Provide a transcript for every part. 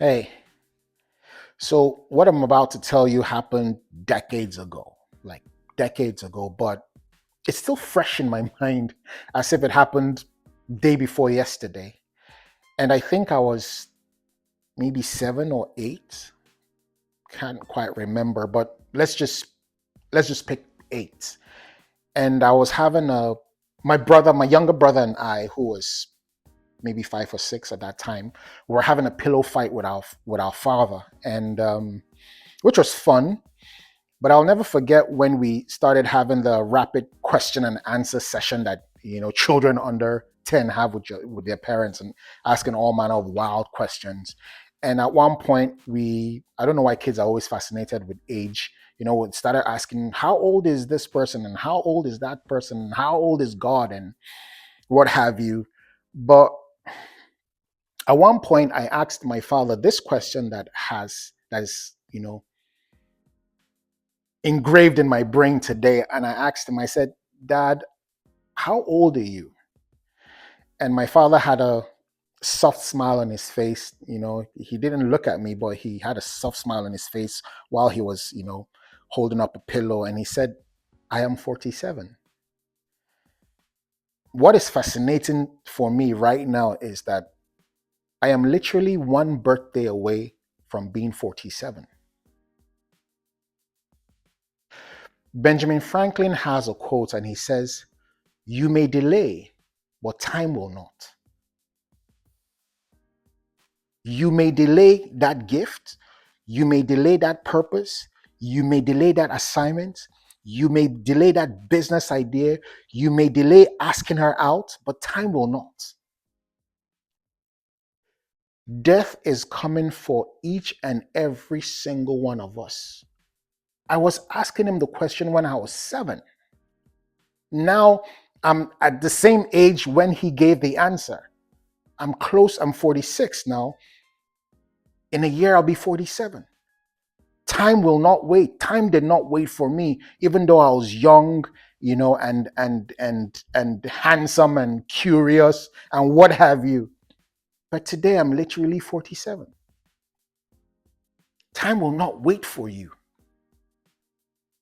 Hey, so what I'm about to tell you happened decades ago, like decades ago, but it's still fresh in my mind as if it happened day before yesterday. And I think I was maybe 7 or 8, can't quite remember, but let's just pick 8. And I was having a my brother, my younger brother and I, who was maybe 5 or 6 at that time, were having a pillow fight with our father, and which was fun. But I'll never forget when we started having the rapid question and answer session that children under 10 have with their parents, and asking all manner of wild questions. And at one point, I don't know why kids are always fascinated with age. We started asking, how old is this person, and how old is that person, and how old is God, and what have you. But at one point, I asked my father this question that is engraved in my brain today. And I asked him, I said, Dad, how old are you? And my father had a soft smile on his face. He didn't look at me, but he had a soft smile on his face while he was, holding up a pillow. And he said, I am 47. What is fascinating for me right now is that I am literally one birthday away from being 47. Benjamin Franklin has a quote, and he says, you may delay, but time will not. You may delay that gift, you may delay that purpose, you may delay that assignment, you may delay that business idea, you may delay asking her out, but time will not. Death is coming for each and every single one of us. I was asking him the question when I was 7. Now I'm at the same age when he gave the answer. I'm 46 now. In a year, I'll be 47. Time will not wait. Time did not wait for me, even though I was young, and handsome and curious and what have you. But today I'm literally 47. Time will not wait for you.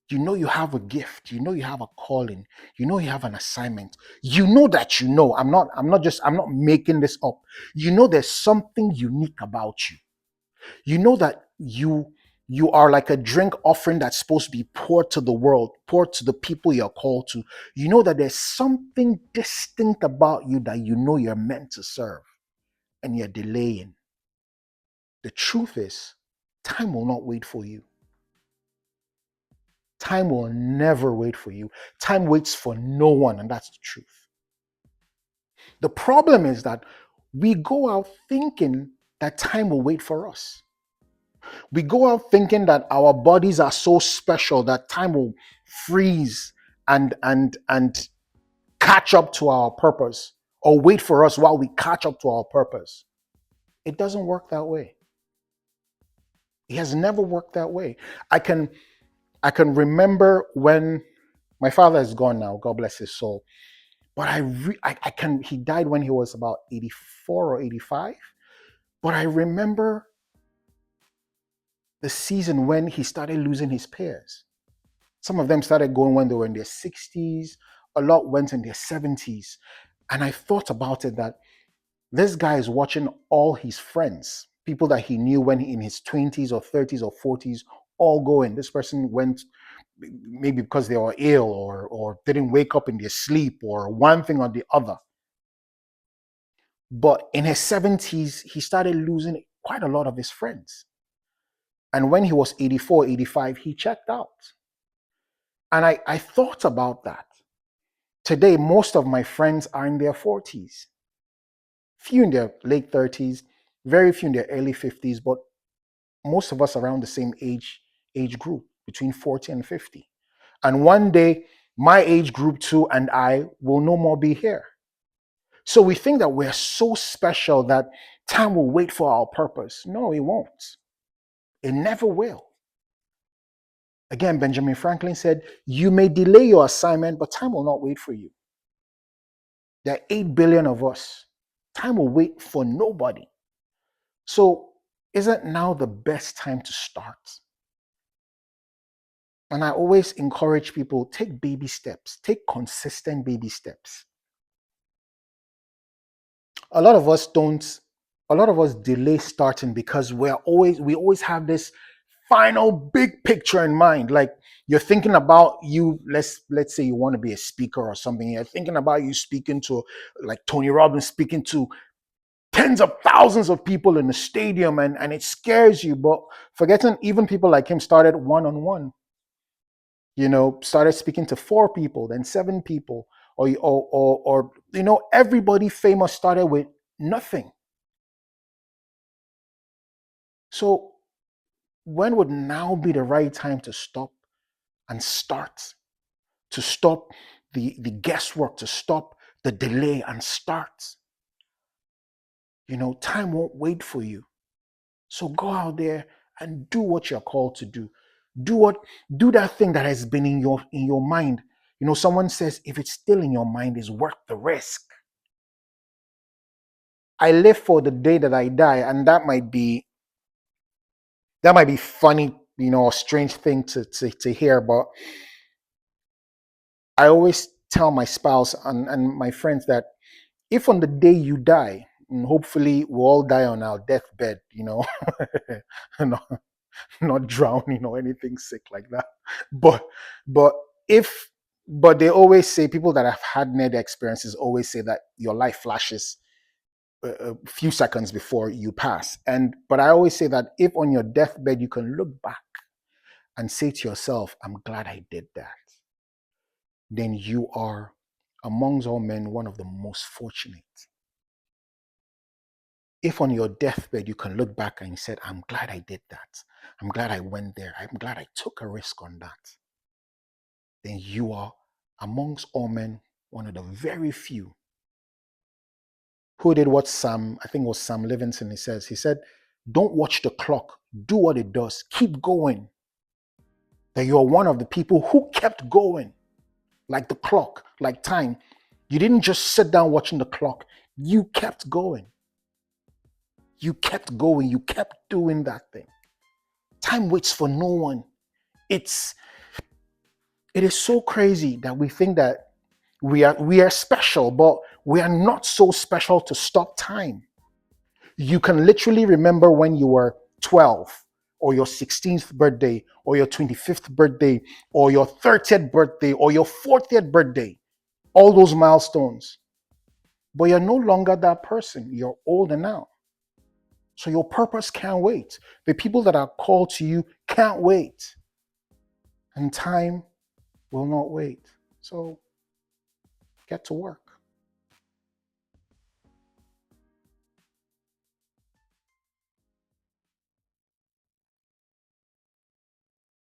You have a gift. You have a calling. You have an assignment. I'm not making this up. There's something unique about you. That you are like a drink offering that's supposed to be poured to the world, poured to the people you're called to. That there's something distinct about you that you're meant to serve, and you're delaying. The truth is, time will not wait for you. Time will never wait for you. Time waits for no one, and that's the truth. The problem is that we go out thinking that time will wait for us. We go out thinking that our bodies are so special that time will freeze and catch up to our purpose, or wait for us while we catch up to our purpose. It doesn't work that way. It has never worked that way. I can remember when my father is gone now, God bless his soul. But he died when he was about 84 or 85. But I remember the season when he started losing his peers. Some of them started going when they were in their 60s. A lot went in their 70s. And I thought about it, that this guy is watching all his friends, people that he knew when in his 20s or 30s or 40s, all going. This person went maybe because they were ill, or didn't wake up in their sleep, or one thing or the other. But in his 70s, he started losing quite a lot of his friends. And when he was 84, 85, he checked out. And I thought about that. Today, most of my friends are in their 40s, few in their late 30s, very few in their early 50s, but most of us around the same age group, between 40 and 50. And one day, my age group too and I will no more be here. So we think that we're so special that time will wait for our purpose. No, it won't. It never will. Again, Benjamin Franklin said, you may delay your assignment, but time will not wait for you. There are 8 billion of us. Time will wait for nobody. So Isn't now the best time to start? And I always encourage people, take baby steps, take consistent baby steps. A lot of us don't, a lot of us delay starting because we always have this final big picture in mind. Like, you're thinking about you, let's say you want to be a speaker or something. You're thinking about you speaking to, like Tony Robbins, speaking to tens of thousands of people in the stadium, and it scares you. But forgetting, even people like him started one-on-one, started speaking to 4 people, then 7 people, or everybody famous started with nothing. So when would now be the right time to stop and start, to stop the guesswork, to stop the delay and start? Time won't wait for you. So go out there and do what you're called to do. Do that thing that has been in your mind. Someone says, if it's still in your mind, it's worth the risk. I live for the day that I die, and that might be funny, a strange thing to hear, but I always tell my spouse and my friends that if on the day you die, and hopefully we all die on our deathbed, not, not drowning or anything sick like that, but but if but they always say, people that have had near death experiences always say that your life flashes a few seconds before you pass. But I always say that if on your deathbed you can look back and say to yourself, I'm glad I did that, then you are, amongst all men, one of the most fortunate. If on your deathbed you can look back and you said, I'm glad I did that, I'm glad I went there, I'm glad I took a risk on that, then you are, amongst all men, one of the very few who did what I think it was Sam Livingston, he said, don't watch the clock, do what it does, keep going. That you are one of the people who kept going, like the clock, like time. You didn't just sit down watching the clock, you kept going. You kept going, you kept doing that thing. Time waits for no one. It is so crazy that we think that we are special, but we are not so special to stop time. You can literally remember when you were 12, or your 16th birthday, or your 25th birthday, or your 30th birthday, or your 40th birthday, all those milestones. But you're no longer that person. You're older now. So your purpose can't wait. The people that are called to you can't wait. And time will not wait. So get to work.